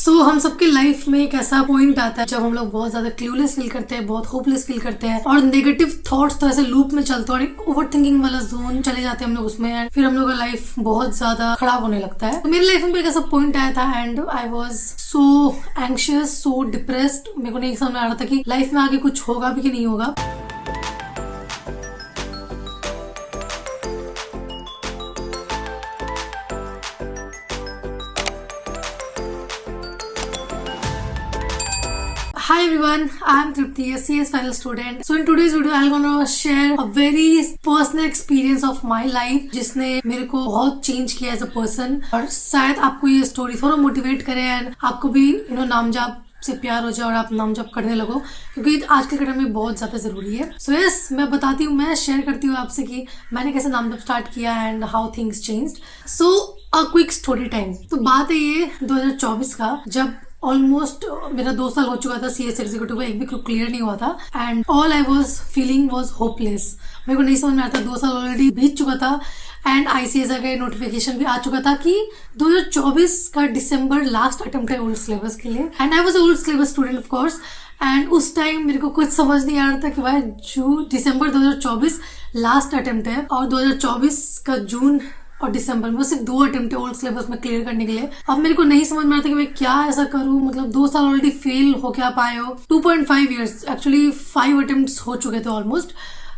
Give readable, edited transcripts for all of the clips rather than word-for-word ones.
हम सबके लाइफ में एक ऐसा पॉइंट आता है जब हम लोग बहुत ज्यादा क्लूलेस फील करते हैं, बहुत होपलेस फील करते हैं और नेगेटिव थॉट्स तो ऐसे लूप में चलते हैं और एक ओवर थिंकिंग वाला जोन चले जाते हैं हम लोग उसमें एंड फिर हम लोग का लाइफ बहुत ज्यादा खराब होने लगता है। तो मेरी लाइफ में एक ऐसा पॉइंट आया था and I was so anxious, so depressed. मेरे को नहीं समझ में आ रहा था कि लाइफ में आगे कुछ होगा भी कि नहीं होगा। Hi everyone, I am Tripti, a CS final student. So in today's video, I'm gonna share a very personal experience of my life, जिसने मेरे को बहुत चेंज किया एज अ पर्सन और शायद आपको ये स्टोरी थोड़ा मोटिवेट करे एंड आपको भी नामजाप से प्यार हो जाए और आप नामजाप करने लगो, क्योंकि आज के टाइम में बहुत ज्यादा जरूरी है। सो यस, मैं बताती हूँ, मैं शेयर करती हूँ आपसे कि मैंने कैसे नामजाप स्टार्ट किया and how things changed. So a quick story time. तो बात है ये 2024 का, जब ऑलमोस्ट मेरा 2 साल हो चुका था CS एग्जीक्यूटिव का, एक भी ग्रुप क्लियर नहीं हुआ था and all I was feeling was hopeless. मेरे को नहीं समझ में आता, 2 साल ऑलरेडी बीत चुका था एंड ICSI का नोटिफिकेशन भी आ चुका था कि 2024 का दिसंबर लास्ट अटेम्प्ट है ओल्ड सिलेबस के लिए and I was old syllabus student of course. And उस टाइम मेरे को कुछ समझ नहीं आ रहा था कि भाई दिसंबर 2024 लास्ट अटेम्प्ट है और 2024 का जून और दिसंबर में सिर्फ 2 अटेम्प्ट है ओल्ड सिलेबस में क्लियर करने के लिए। अब मेरे को नहीं समझ में आता कि मैं क्या ऐसा करूं, मतलब 2 साल ऑलरेडी फेल हो क्या पाए हो, 2.5 ईयर्स एक्चुअली 5 अटेम्प्ट्स हो चुके थे ऑलमोस्ट।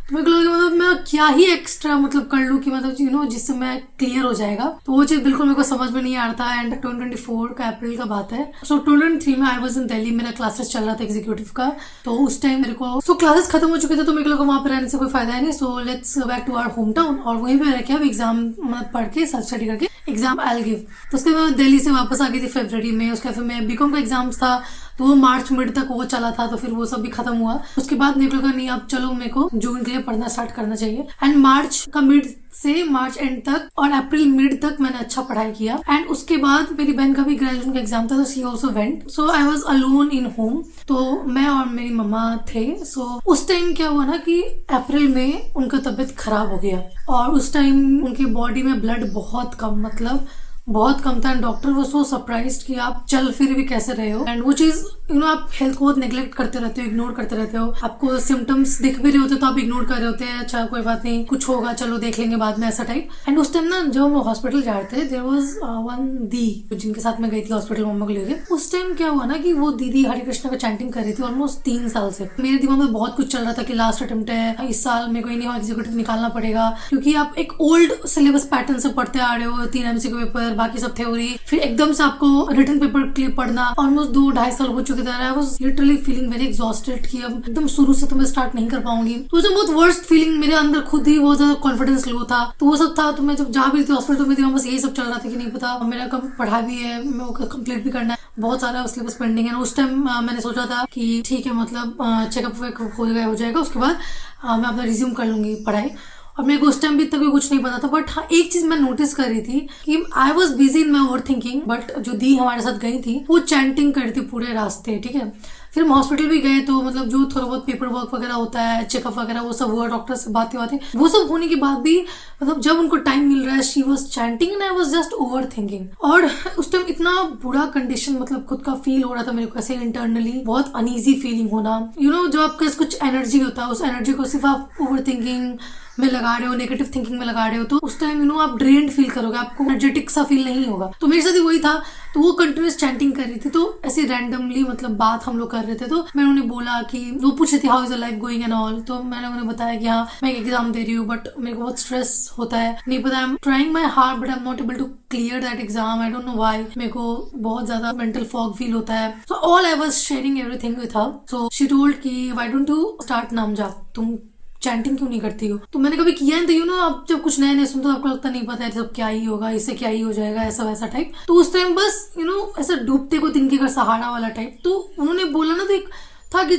तो मेरे को लगा मतलब मैं क्या ही एक्स्ट्रा मतलब कर लूं कि मतलब जिससे मैं क्लियर हो जाएगा। तो वो चीज बिल्कुल मेरे को समझ में नहीं आ रहा था एंड 2024 का अप्रैल का बात है। सो 2023 में आई वाज इन दिल्ली, मेरा क्लासेस चल रहा था एग्जीक्यूटिव का। तो उस टाइम मेरे को क्लासेस खत्म हो चुके थे, तो मेरे को लगा वहां पर रहने से कोई फायदा है नहीं। So let's go back to our home town और वहीं पे रह के अब एग्जाम पढ़ के सेल्फ स्टडी करके एग्जाम आई गिव। तो उसके बाद दिल्ली से वापस आ गई थी फरवरी में। उसके फिर मैं बीकॉम का एग्जाम्स था तो वो मार्च मिड तक वो चला था, तो फिर वो सब भी खत्म हुआ। उसके बाद मेरे को लगा नहीं, अब चलो मेरे को जून के लिए पढ़ना स्टार्ट करना चाहिए एंड मार्च का मिड से मार्च एंड तक और अप्रैल मिड तक मैंने अच्छा पढ़ाई किया एंड उसके बाद मेरी बहन का भी ग्रेजुएशन का एग्जाम था, तो she also went. So I was alone in home, तो मैं और मेरी मम्मा थे। सो उस टाइम क्या हुआ ना कि अप्रैल में उनका तबीयत खराब हो गया और उस टाइम उनकी बॉडी में ब्लड बहुत कम, मतलब बहुत कम था एंड डॉक्टर वो सो सरप्राइज्ड कि आप चल फिर भी कैसे रहे हो। एंड वो चीज आप हेल्थ को बहुत नेग्लेक्ट करते रहते हो, इग्नोर करते रहते हो। आपको सिम्टम्स दिख भी रहे होते तो आप इग्नोर कर रहे होते हैं, अच्छा कोई बात नहीं, कुछ होगा, चलो देख लेंगे बाद में, ऐसा टाइप। एंड उस टाइम ना जब हम हॉस्पिटल जा रहे थे, देयर वाज वन दी जिनके साथ मैं गई थी हॉस्पिटल मम्मा को लेके। उस टाइम क्या हुआ ना कि वो दीदी हरे कृष्णा का चैंटिंग कर रही थी ऑलमोस्ट 3 साल से। मेरे दिमाग में बहुत कुछ चल रहा था कि लास्ट अटेम्प्ट है, इस साल मेरे को नहीं एग्जीक्यूटिव निकालना पड़ेगा, क्योंकि आप एक ओल्ड सिलेबस पैटर्न से पढ़ते आ रहे हो, 3 MCQ पेपर, बाकी सब थ्योरी, फिर एकदम से आपको रिटन पेपर क्लियर पढ़ना। ऑलमोस्ट 2-2.5 साल हो चुके थे। I was literally feeling very exhausted कि अब एकदम शुरू से तो मैं स्टार्ट नहीं कर पाऊंगी। तो उसमें बहुत वर्स्ट फीलिंग, मेरे अंदर खुद ही बहुत ज्यादा कॉन्फिडेंस लो था, तो वो सब था। तो मैं जब जा भी रही थी हॉस्पिटल में, दिमाग बस यही सब चल रहा था कि नहीं पता मेरा कब पढ़ा भी है, मैं वो कंप्लीट भी करना है, बहुत सारा सिलेबस पेंडिंग है। उस टाइम मैंने सोचा था कि ठीक है, मतलब चेकअप हो जाएगा, उसके बाद मैं अपना रिज्यूम कर लूंगी पढ़ाई। और मेरे को उस टाइम भी तक कुछ नहीं पता था। बट हाँ, एक चीज मैं नोटिस कर रही थी कि I was busy in my over thinking, but जो दी हमारे साथ गई थी वो चैंटिंग कर रही थी पूरे रास्ते, ठीक है। फिर हम हॉस्पिटल भी गए, तो मतलब जो थोड़ा बहुत पेपर वर्क वगैरह होता है, चेकअप वगैरह, वो सब हुआ, डॉक्टर से बातें वो सब होने के बाद भी मतलब जब उनको टाइम मिल रहा है, she was chanting and I was just over thinking. और उस टाइम इतना बुरा कंडीशन, मतलब खुद का फील हो रहा था मेरे को ऐसे इंटरनली, बहुत अनईजी फीलिंग होना। जो आपके कुछ एनर्जी होता है, उस एनर्जी को सिर्फ आप ओवर थिंकिंग में लगा रहे हो, नेगेटिव थिंकिंग में लगा रहे हो, तो उस टाइम आप ड्रेन्ड फील करोगे, आपको एनर्जेटिक सा फील नहीं होगा। तो मेरे साथ ही वही था। तो वो कंटिन्यूस चैंटिंग कर रही थी, तो ऐसे रैंडमली मतलब बात हम लोग कर रहे थे। तो मैंने उन्हें बोला कि वो पूछ रही थी how is the life going and all. तो मैंने उन्हें बताया कि हाँ मैं एग्जाम दे रही हूँ, बट मेरे को बहुत स्ट्रेस होता है, नहीं पता, I am trying my hard but I am not able to clear that exam, I don't know why, मेरे को बहुत ज्यादा मेंटल फॉग फील होता है। So all I was sharing everything with her. So she told कि why don't you start नामजाप, तुम chanting क्यों नहीं करती हो। तो मैंने कभी किया नहीं, तो आप जब कुछ नए सुनते हो आपको लगता नहीं पता है सब क्या ही होगा, इससे क्या ही हो जाएगा, ऐसा वैसा टाइप। तो उस टाइम बस ऐसा डूबते को तिनके का सहारा वाला टाइप। तो उन्होंने बोला ना, तो एक था कि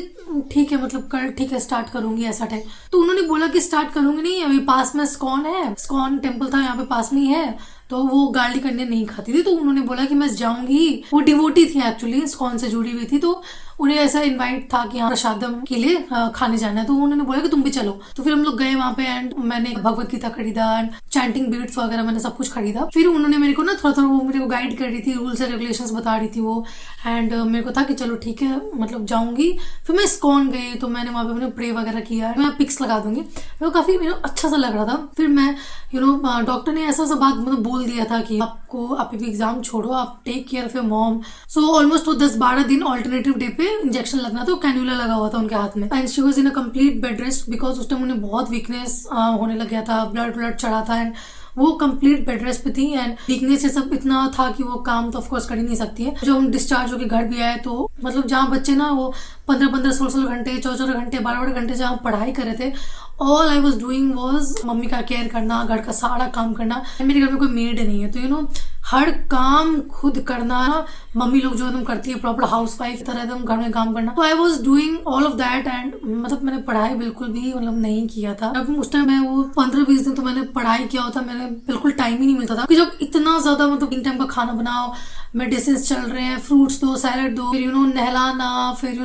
ठीक है, मतलब कर, ठीक है स्टार्ट करूंगी ऐसा टाइप। तो उन्होंने बोला कि स्टार्ट करूंगी नहीं, अभी पास में स्कॉन है, स्कॉन टेम्पल था यहाँ पे पास में ही है, तो वो गार्लिक अंडे नहीं खाती थी। तो उन्होंने बोला कि मैं जाऊंगी, वो डिवोटी थी एक्चुअली, स्कॉन से जुड़ी हुई थी। तो उन्हें ऐसा इनवाइट था कि यहाँ प्रसादम के लिए खाने जाना है, तो उन्होंने बोला कि तुम भी चलो। तो फिर हम लोग गए वहाँ पे एंड मैंने भगवत गीता खरीदा एंड चैंटिंग बीट्स वगैरह मैंने सब कुछ खरीदा। फिर उन्होंने मेरे को ना थोड़ा थोड़ा वो मेरे को गाइड कर रही थी, रूल्स एंड रेगुलेशंस बता रही थी वो, एंड मेरे को था कि चलो ठीक है मतलब जाऊंगी। फिर मैं इस्कॉन गई तो मैंने वहाँ पे अपने प्रे वगैरह किया, मैं पिक्स लगा दूंगी, मेरे को काफी अच्छा सा लग रहा था। फिर मैं डॉक्टर ने ऐसा बात मतलब बोल दिया था कि आपको आप भी एग्जाम छोड़ो, आप take care of your mom. So almost वो 10-12 दिन ऑल्टरनेटिव डे पे इंजेक्शन लगना था, कैन्यूला लगा हुआ था उनके हाथ में and she was in a complete bed rest because उस टाइम उन्हें बहुत वीकनेस होने लग गया था, ब्लड चढ़ा था एंड वो कंप्लीट बेड रेस्ट पे थी एंड वीकनेस से सब इतना था कि वो काम तो ऑफकोर्स कर ही नहीं सकती है। जब हम डिस्चार्ज होकर घर भी आए तो मतलब जहाँ बच्चे ना वो 15-15, 16 घंटे, 14 घंटे, 12 घंटे जहाँ पढ़ाई कर रहे थे, all I was doing was mummy का केयर करना, घर का सारा काम करना। मेरे घर में कोई मेड नहीं है तो हर काम खुद करना, मम्मी लोग जो एकदम करती है प्रॉपर हाउस वाइफ तरह एकदम घर में काम करना। तो I was doing all of that and मतलब मैंने पढ़ाई बिल्कुल भी मतलब नहीं किया था। अब उस टाइम मैं वो 15-20 दिन तो मैंने पढ़ाई किया होता, मैंने बिल्कुल टाइम ही नहीं मिलता था, जब इतना ज्यादा मतलब 3 टाइम का खाना बनाओ, मेडिसिन चल रहे हैं, फ्रूट्स दो, सैलेड दो, फिर नहलाना, फिर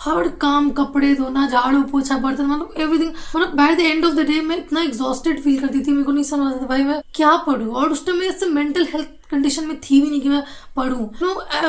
हर काम, कपड़े धोना, झाड़ू पोछा, बर्तन, मतलब एवरीथिंग। मतलब by the end of the day मैं इतना एग्जॉस्टेड फील करती थी, मेरे को नहीं समझ आता था भाई मैं क्या पढ़ूं। और उस टाइम मैं इससे मेंटल हेल्थ कंडीशन में थी भी नहीं कि मैं पढ़ूं।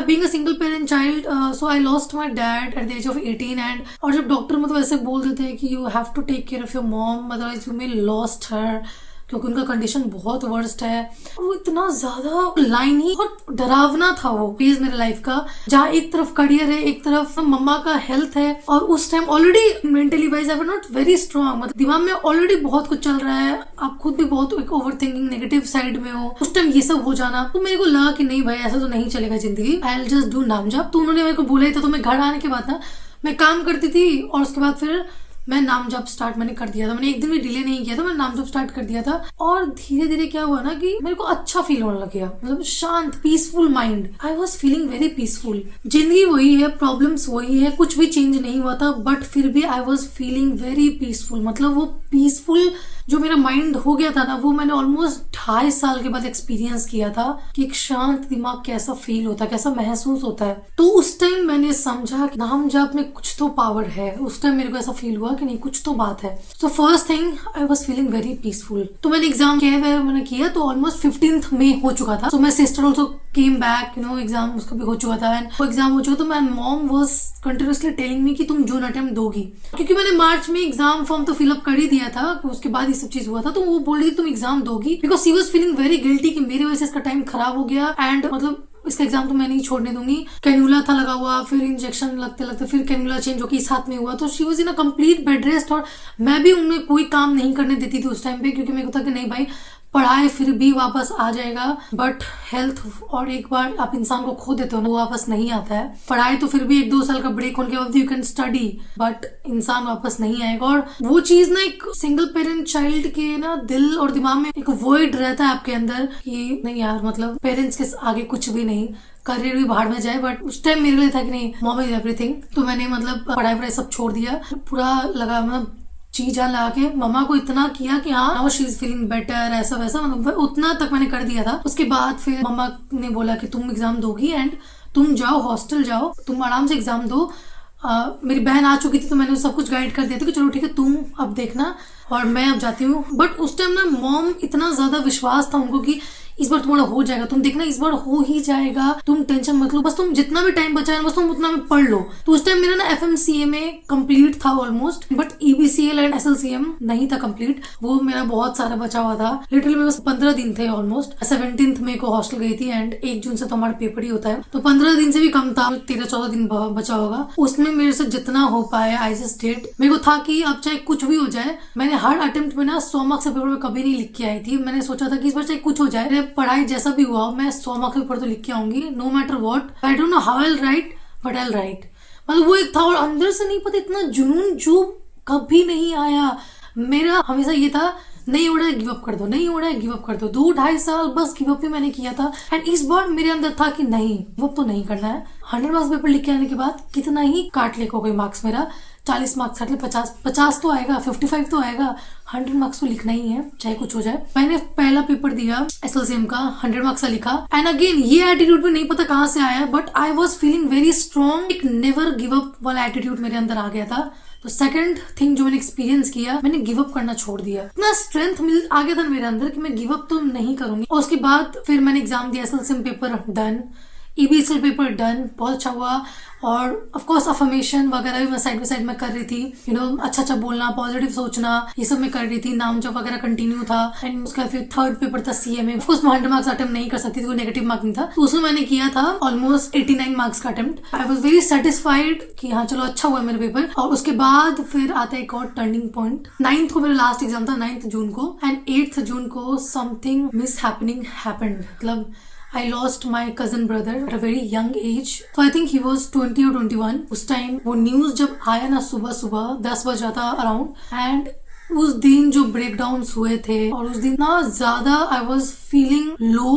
Being a single parent child, so I lost my dad at the age of 18 and और जब डॉक्टर मतलब ऐसे बोल देते हैं कि you have to take care of your mom, otherwise you may lost her, क्योंकि उनका कंडीशन बहुत वर्स्ट है। वो इतना ज्यादा लाइन ही बहुत डरावना था वो फेज मेरे लाइफ का, जहाँ एक तरफ करियर है, एक तरफ मम्मा का हेल्थ है और उस time already mentally wise I was not very strong, मतलब दिमाग में ऑलरेडी बहुत कुछ चल रहा है, आप खुद भी बहुत एक ओवर थिंकिंग नेगेटिव साइड में हो। उस टाइम ये सब हो जाना तो मेरे को लगा कि नहीं भाई ऐसा तो नहीं चलेगा जिंदगी, आई विल जस्ट डू नाम जप। तो उन्होंने मेरे को बोला ही था, तो मैं घर आने के बाद ना मैं काम करती थी और उसके बाद फिर मैं नाम जप स्टार्ट मैंने कर दिया था। मैंने एक दिन भी डिले नहीं किया था, मैंने नाम जप स्टार्ट कर दिया था और धीरे धीरे क्या हुआ ना कि मेरे को अच्छा फील होने लग गया, मतलब शांत peaceful mind, I was feeling very peaceful. जिंदगी वही है, प्रॉब्लम्स वही है, कुछ भी चेंज नहीं हुआ था, बट फिर भी I was feeling very peaceful. मतलब वो पीसफुल जो मेरा माइंड हो गया था ना, वो मैंने ऑलमोस्ट 2.5 साल के बाद एक्सपीरियंस किया था कि एक शांत दिमाग कैसा फील होता है, कैसा महसूस होता है। तो उस टाइम मैंने समझा कि नाम जप में कुछ तो पावर है। उस टाइम मेरे को ऐसा फील हुआ कि नहीं कुछ तो बात है। So first thing I was feeling very peaceful. तो मैंने एग्जाम मैंने किया तो ऑलमोस्ट 15th में हो चुका था। So my sister also came back, exam उसका भी हो चुका था एंड वो एग्जाम हो चुका। तो my mom was continuously telling me कि तुम जून अटेम्प्ट दोगी, क्योंकि मैंने मार्च में एग्जाम फॉर्म तो फिलअप कर ही दिया था, उसके बाद सब चीज हुआ था। तो वो बोल रही थी तुम एग्जाम दोगी, because she was feeling very guilty कि मेरी वजह से इसका टाइम खराब हो गया एंड मतलब इसका एग्जाम तो मैं नहीं छोड़ने दूंगी। कैन्यूला था लगा हुआ, फिर इंजेक्शन लगते लगते फिर कैन्यूला चेंज होकर इस हाथ में हुआ। तो she was in a complete bed rest और मैं भी उन्हें कोई काम नहीं करने देती थी उस टाइम पे, क्योंकि मेरे को था कि नहीं भाई पढ़ाई फिर भी वापस आ जाएगा, बट हेल्थ और एक बार आप इंसान को खो देते हो ना वो वापस नहीं आता है। पढ़ाई तो फिर भी 1-2 साल का ब्रेक होने के बाद यू कैन स्टडी, बट इंसान वापस नहीं आएगा। और वो चीज ना एक सिंगल पेरेंट चाइल्ड के ना दिल और दिमाग में एक वॉइड रहता है आपके अंदर कि नहीं यार मतलब पेरेंट्स के आगे कुछ भी नहीं, करियर भी बाहर में जाए। बट उस टाइम मेरे लिए था कि नहीं मॉम इज एवरीथिंग। तो मैंने मतलब पढ़ाई वढ़ाई सब छोड़ दिया, पूरा लगा मतलब जी जान लगा के मम्मा को इतना किया कि हाँ शी इज फीलिंग बेटर, ऐसा वैसा, मतलब उतना तक मैंने कर दिया था। उसके बाद फिर मम्मा ने बोला कि तुम एग्जाम दोगी एंड तुम जाओ हॉस्टल जाओ, तुम आराम से एग्जाम दो। मेरी बहन आ चुकी थी तो मैंने सब कुछ गाइड कर दिया था कि चलो ठीक है तुम अब देखना और मैं अब जाती हूँ। बट उस टाइम ना मॉम इतना ज्यादा विश्वास था उनको कि इस बार तुम्हारा हो जाएगा, तुम देखना इस बार हो ही जाएगा, तुम टेंशन मत लो, बस तुम जितना भी टाइम बचा है बस तुम उतना में पढ़ लो। तो उस टाइम मेरा ना FMCA में कंप्लीट था almost, but EBCL and SLCM नहीं था कंप्लीट, वो मेरा बहुत सारा बचा हुआ था। लिटरली मेरे बस 15 दिन थे ऑलमोस्ट। 17th में को हॉस्टल गई थी एंड 1 जून से तो हमारा पेपर ही होता है, तो 15 दिन से भी कम था, 13-14 दिन बचा होगा। उसमें मेरे से जितना हो पाया आई जस्ट डिड। मेरे को था कि अब चाहे कुछ भी हो जाए, मैंने हर अटेम्प्ट में ना 100 मार्क्स पेपर में कभी नहीं लिख के आई थी। मैंने सोचा था कि इस बार चाहे कुछ हो जाए, पढ़ाई जैसा भी हुआ मैं 100 मार्क्स पेपर तो लिख के आऊंगी, no matter what. I don't know how I will write but I will write. मतलब वो एक था और अंदर से नहीं पता इतना जुनून जो कभी नहीं आया। मेरा हमेशा ये था नहीं हो रहा है गिव अप कर दो, नहीं हो रहा है गिव अप कर दो। 2-2.5 साल बस गिव अप ही मैंने किया था एंड इस बार मेरे अंदर था कि नहीं गिव अप तो नहीं करना है। 100 मार्क्स पेपर लिख के आने के बाद कितना ही काट ले कोई मार्क्स मेरा, 40 मार्क्स हट ले, 50 तो आएगा, 55 तो आएगा, 100 मार्क्स तो लिखना ही है चाहे कुछ हो जाए। मैंने पहला पेपर दिया SLCM का, 100 मार्क्स का लिखा। एंड अगेन ये एटीट्यूड भी नहीं पता कहाँ से आया, but I was feeling very strong, एक नेवर गिव अप वाला एटीट्यूड मेरे अंदर आ गया था। तो सेकंड थिंग जो मैंने एक्सपीरियंस किया, मैंने गिव अप करना छोड़ दिया। इतना स्ट्रेंथ मिल आ गया था मेरे अंदर कि मैं गिव अप तो नहीं करूंगी। और उसके बाद फिर मैंने एग्जाम दिया, SLCM paper done, EBSL paper done, बहुत अच्छा हुआ। और ऑफ कोर्स अफर्मेशन वगैरह भी मैं साइड बाय साइड में कर रही थी, अच्छा बोलना, पॉजिटिव सोचना, ये सब मैं कर रही थी। नाम जॉब वगैरह कंटिन्यू था। एंड उसका फिर थर्ड पेपर था CMA। ऑफ कोर्स मैं 100 मार्क्स अटेम्प्ट नहीं कर सकती थी, कोई नेगेटिव मार्क नहीं था, तो उसमें मैंने किया था ऑलमोस्ट 89 मार्क्स का attempt. I was very satisfied कि हाँ चलो अच्छा हुआ मेरा पेपर। और उसके बाद फिर आता है एक और टर्निंग पॉइंट। 9th को मेरा लास्ट एग्जाम था, 9th जून को, एंड 8th जून को समथिंग मिस हैपनिंग हैपेंड। मतलब I lost my cousin brother at a very young age. So I think he was 20 or 21. उस टाइम वो न्यूज जब आया ना, सुबह सुबह 10 बज रहा था अराउंड, एंड उस दिन जो ब्रेकडाउन्स हुए थे, और उस दिन ना ज्यादा आई वॉज फीलिंग लो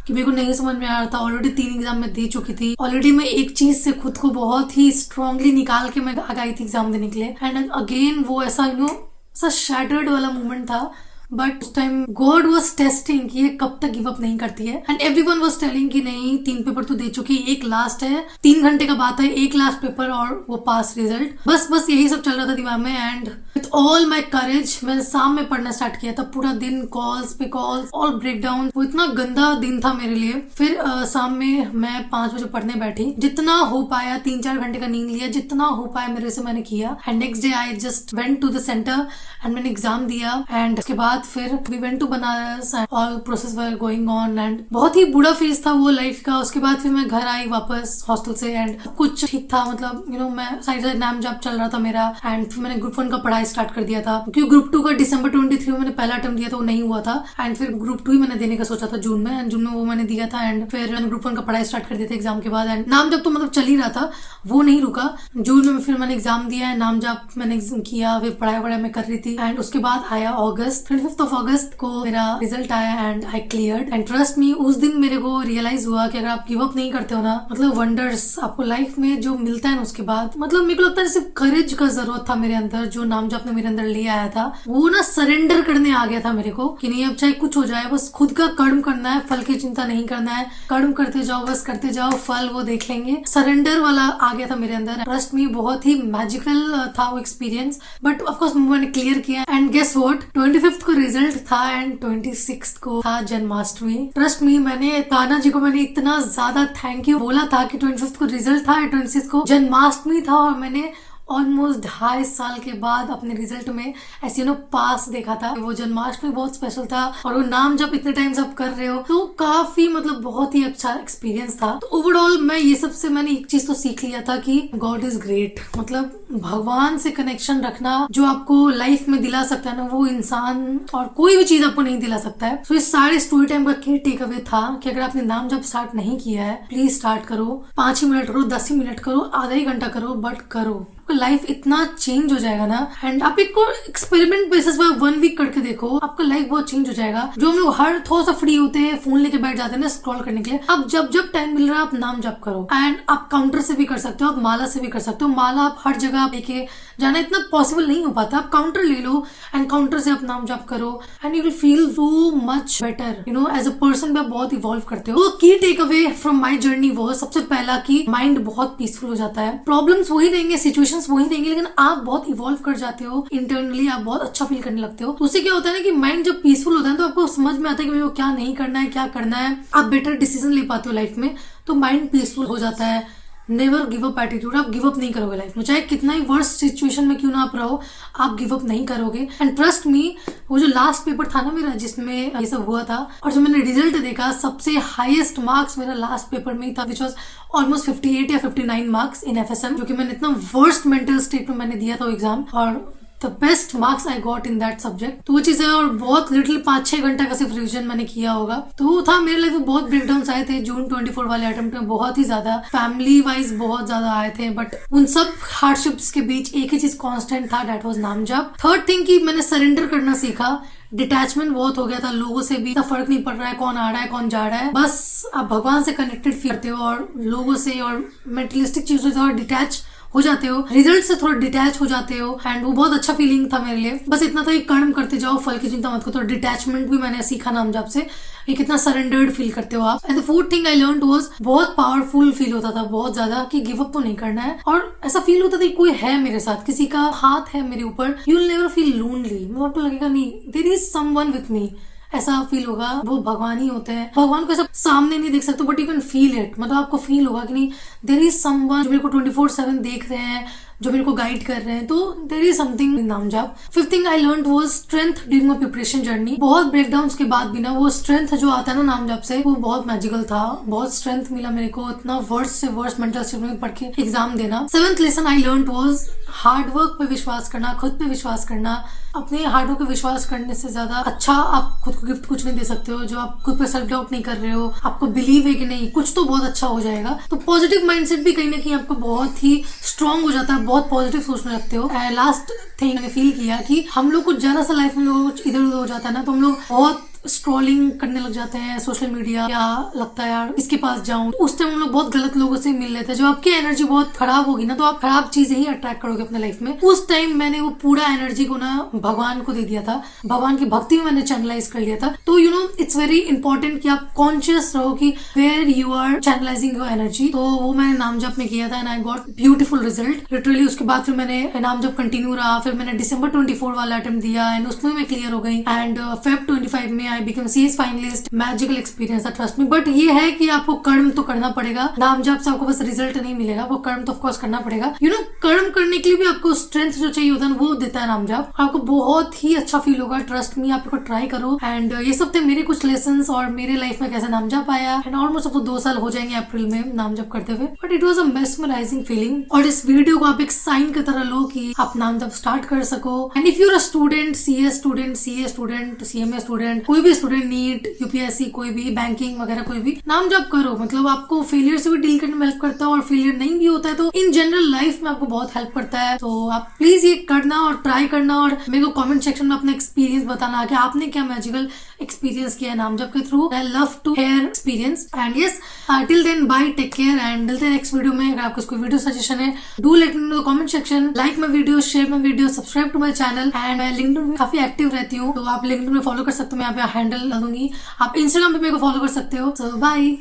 कि मेरे को नहीं समझ में आ रहा था। ऑलरेडी 3 एग्जाम में दे चुकी थी, ऑलरेडी मैं एक चीज से खुद को बहुत ही स्ट्रांगली निकाल के मैं आ गई थी एग्जाम देने के लिए। एंड अगेन वो ऐसा ऐसा शैटर्ड वाला मोमेंट था। बट उस टाइम गॉड वॉज टेस्टिंग कि ये कब तक गिव अप नहीं करती है। एंड एवरीवन वॉज टेलिंग कि नहीं, 3 पेपर तो दे चुकी, एक लास्ट है, 3 घंटे का बात है, एक लास्ट पेपर और वो पास रिजल्ट। बस यही सब चल रहा था दिमाग में। एंड विथ ऑल माई करेज मैंने शाम में पढ़ना स्टार्ट किया था। पूरा दिन कॉल्स पे कॉल्स, ऑल ब्रेकडाउन। वो इतना गंदा दिन था मेरे लिए। फिर शाम में मैं 5 बजे पढ़ने बैठी, जितना हो पाया 3-4 घंटे का नींद लिया, जितना हो पाया मेरे से मैंने किया। And next day I just went to the centre and मैंने एग्जाम दिया। एंड उसके बाद फिर we went to Banaras and all process were going on. And बहुत ही बुरा फेज था वो लाइफ का। उसके बाद फिर मैं घर आई वापस हॉस्टल से, एंड कुछ ठीक था, मतलब मैं साइड नाम जॉब चल रहा था मेरा। एंड फिर मैंने ग्रुप 1 का पढ़ाई स्टार्ट कर दिया था, क्योंकि ग्रुप 2 का December 23 में मैंने पहला अटेम्प्ट दिया था, वो नहीं हुआ था। एंड फिर ग्रुप 2 ही मैंने देने का सोचा था जून में, एंड जून में वो मैंने दिया था। एंड फिर मैंने ग्रुप 1 का पढ़ाई स्टार्ट कर दिया था एग्जाम के बाद। एंड नाम जब तो मतलब चल ही रहा था, वो नहीं रुका। जून में फिर मैंने एग्जाम दिया, नाम जब मैंने किया, फिर पढ़ाई मैं कर रही थी। एंड उसके बाद आया अगस्त, 25 ऑफ अगस्त को मेरा रिजल्ट आया and I cleared. And trust me, उस दिन मेरे को रियलाइज हुआ कि अगर आप गिव अप नहीं करते हो ना, मतलब वंडर्स आपको लाइफ में जो मिलता है ना उसके बाद, मतलब मेरे को लगता है सिर्फ करेज का जरूरत था मेरे अंदर, जो नाम जब आपने मेरे अंदर ले आया था, वो ना सरेंडर करने आ गया था मेरे को कि नहीं अब चाहे कुछ हो जाए, बस खुद का कर्म करना है, फल की चिंता नहीं करना है, कर्म करते जाओ, बस करते जाओ, फल वो देख लेंगे। सरेंडर वाला आ गया था मेरे अंदर। ट्रस्ट मी, बहुत ही मैजिकल था वो एक्सपीरियंस। बट ऑफकोर्स मैंने क्लियर किया। एंड गेस व्हाट, 25th को रिजल्ट था एंड 26th को था जन्माष्टमी। ट्रस्ट मी, मैंने ताना जी को मैंने इतना ज्यादा थैंक यू बोला था कि 25th को रिजल्ट था, 26th को जन्माष्टमी था, और मैंने ऑलमोस्ट 2.5 साल के बाद अपने रिजल्ट में ऐसे पास देखा था। वो जन्माष्टमी बहुत स्पेशल था, और वो नाम जब इतने टाइम से आप कर रहे हो तो काफी मतलब बहुत ही अच्छा एक्सपीरियंस था। तो ओवरऑल मैं ये सब से मैंने एक चीज तो सीख लिया था कि गॉड इज ग्रेट। मतलब भगवान से कनेक्शन रखना जो आपको लाइफ में दिला सकता है ना, वो इंसान और कोई भी चीज आपको नहीं दिला सकता है। तो इस सारे स्टोरी टाइम का की टेक अवे था कि अगर आपने नाम जब स्टार्ट नहीं किया है, प्लीज स्टार्ट करो। 5 ही मिनट करो, 10 ही मिनट करो, आधा ही घंटा करो, बट करो। लाइफ इतना चेंज हो जाएगा ना। एंड आप एक एक्सपेरिमेंट बेसिस पर 1 वीक करके देखो, आपका लाइफ बहुत चेंज हो जाएगा। जो हम लोग हर थोड़ा सा फ्री होते हैं, फोन लेके बैठ जाते हैं ना स्क्रॉल करने के लिए, आप जब टाइम मिल रहा है आप नाम जप करो। एंड आप काउंटर से भी कर सकते हो, आप माला से भी कर सकते हो। माला आप हर जगह लेके जाना इतना पॉसिबल नहीं हो पाता, आप काउंटर ले लो एंड काउंटर से आप नाम जप करो and you will feel so much better. As a person आप बहुत इवॉल्व करते हो। तो key takeaway from my journey वो सबसे पहला कि माइंड बहुत पीसफुल हो जाता है। प्रॉब्लम्स वही देंगे, सिचुएशंस वही देंगे, लेकिन आप बहुत इवॉल्व कर जाते हो इंटरनली, आप बहुत अच्छा फील करने लगते हो। तो उससे क्या होता है ना कि माइंड जब पीसफुल होता है तो आपको समझ में आता है कि मेरे को क्या नहीं करना है, क्या करना है। आप बेटर डिसीजन ले पाते हो लाइफ में, तो माइंड पीसफुल हो जाता है। नेवर गिव अप एटीट्यूड, आप गिव अप नहीं करोगे लाइफ में, चाहे कितना ही वर्स्ट सिचुएशन में क्यों ना आप रहो, आप गिव अप नहीं करोगे। एंड ट्रस्ट मी, वो जो लास्ट पेपर था ना मेरा जिसमें ये सब हुआ था, और जो मैंने रिजल्ट देखा, सबसे हाईएस्ट मार्क्स मेरा लास्ट पेपर में ही था, विच वॉज ऑलमोस्ट 58 या 59 मार्क्स इन FSM, जो कि मैंने इतना वर्स्ट मेंटल स्टेट में मैंने दिया था वो एग्जाम, और the best marks I got in that subject. तो वो चीज है, और बहुत लिटिल 5-6 घंटा का सिर्फ रिविजन मैंने किया होगा। तो वो था मेरे लाइफ में बहुत ब्रेकडाउन आए थे जून 24 वाले अटेम्प्ट में, बहुत ही ज्यादा फैमिली वाइज बहुत ज्यादा आए थे। बट उन सब हार्डशिप्स के बीच एक ही चीज कांस्टेंट था, दैट वाज नाम जप। थर्ड थिंग कि मैंने सरेंडर करना सीखा। डिटैचमेंट बहुत हो गया था, लोगों से भी फर्क नहीं पड़ रहा है कौन आ रहा है कौन जा रहा है, बस आप भगवान से कनेक्टेड फील करते हो और लोगों से और मेंटलिस्टिक चीजों से और डिटैच हो जाते हो, रिजल्ट से थोड़ा डिटैच हो जाते हो, एंड वो बहुत अच्छा फीलिंग था मेरे लिए। बस इतना था कि कर्म करते जाओ, फल की चिंता मत करो। तो डिटैचमेंट भी मैंने सीखा नाम जप से, ये कितना सरेंडर्ड फील करते हो आप। And the fourth thing I learn was, बहुत पावरफुल फील होता था बहुत ज्यादा कि गिव अप तो नहीं करना है, और ऐसा फील होता था कि कोई है मेरे साथ, किसी का हाथ है मेरे ऊपर। You will never feel lonely, मतलब आपको लगेगा नहीं there is someone with me, ऐसा फील होगा। वो भगवान ही होते हैं, भगवान को ऐसा सामने नहीं देख सकते but you can feel it, मतलब आपको फील होगा कि नहीं देयर इज समवन जो मेरे को 24/7 देख रहे हैं, जो मेरे को गाइड कर रहे हैं। तो देयर इज समथिंग इन नाम जप। Fifth thing I learn was strength during my preparation journey. बहुत ब्रेकडाउन्स के बाद भी ना वो स्ट्रेंथ जो आता है ना नाम जप से, वो बहुत मैजिकल था। बहुत स्ट्रेंथ मिला मेरे को, इतना वर्स्ट से वर्स्ट मेंटल स्टेट में पढ़ के एग्जाम देना। Seventh lesson I learn was hard work पे विश्वास करना, खुद पे विश्वास करना। अपने हार्डवर्क पे विश्वास करने से ज्यादा अच्छा आप खुद को गिफ्ट कुछ नहीं दे सकते हो। जो आप खुद पे सेल्फ डाउट नहीं कर रहे हो, आपको बिलीव है कि नहीं कुछ तो बहुत अच्छा हो जाएगा, तो पॉजिटिव माइंडसेट भी कहीं ना कहीं आपको बहुत ही स्ट्रांग हो जाता है, बहुत पॉजिटिव सोचने लगते हो। लास्ट थिंग मैंने फील किया कि हम लोग कुछ ज्यादा सा लाइफ में कुछ इधर उधर हो जाता है ना, तो हम लोग बहुत स्क्रॉलिंग करने लग जाते हैं सोशल मीडिया, या लगता है यार इसके पास जाऊं। उस टाइम हम लोग बहुत गलत लोगों से मिल लेते हैं। जब आपकी एनर्जी बहुत खराब होगी ना, तो आप खराब चीजें ही अट्रैक्ट करोगे अपने लाइफ में। उस टाइम मैंने वो पूरा एनर्जी को ना भगवान को दे दिया था, भगवान की भक्ति में मैंने चैनलाइज कर लिया था। तो you know it's very important कि आप कॉन्शियस रहो कि where you are channelizing your energy. तो वो मैंने नाम जप में किया था and I got beautiful result literally. उसके बाद फिर मैंने नाम जप कंटिन्यू रहा, फिर मैंने December 24 वाला अटेम्प्ट दिया एंड उसमें मैं क्लियर हो गई, एंड Feb 25 में I become CS finalist. Magical experience था, ट्रस्ट मी। बट ये है कि आपको कर्म तो करना पड़ेगा, नाम जप से आपको बस रिजल्ट नहीं मिलेगा, आपको कर्म तो ऑफकोर्स करना पड़ेगा। यू नो कर्म करने के लिए भी आपको स्ट्रेंथ जो चाहिए होता है वो देता है नाम जप। आपको बहुत ही अच्छा फील होगा, ट्रस्ट मी। आप ट्राई करो। एंड ये सब थे मेरे कुछ लेसन और मेरे लाइफ में कैसे नाम जप आया। एंड ऑलमोस्ट आपको 2 साल हो जाएंगे अप्रैल में नाम जप करते हुए, but it was a mesmerising feeling. और इस वीडियो को आप एक साइन की तरह लो कि आप नाम जप स्टार्ट कर सको। And if you're a student, CS student, CA student, CMA student, कोई भी स्टूडेंट, नीट, UPSC, कोई भी बैंकिंग वगैरह, कोई भी नाम जप करो। मतलब आपको फेलियर से भी डील करने में हेल्प करता है, और फेलियर नहीं भी होता है तो इन जनरल लाइफ में आपको बहुत हेल्प करता है। तो आप प्लीज ये करना और ट्राई करना, और मेरे को कमेंट सेक्शन में अपना एक्सपीरियंस बताना कि आपने क्या मैजिकल एक्सपीरियंस किया है नाम जप के through. I love to hear experience. And yes, till then bye, take care, and मिलते हैं नेक्स्ट वीडियो में। अगर आपको कोई वीडियो सजेशन है, do let me know the comment section. Like my video, share my video, subscribe to my channel. And मैं LinkedIn में काफी एक्टिव रहती हूँ, तो आप लिंक्डइन में फॉलो कर सकते हो, मैं यहाँ पे हैंडल डाल दूंगी। आप इंस्टाग्राम पे मेरे को फॉलो कर सकते हो। सो बाय।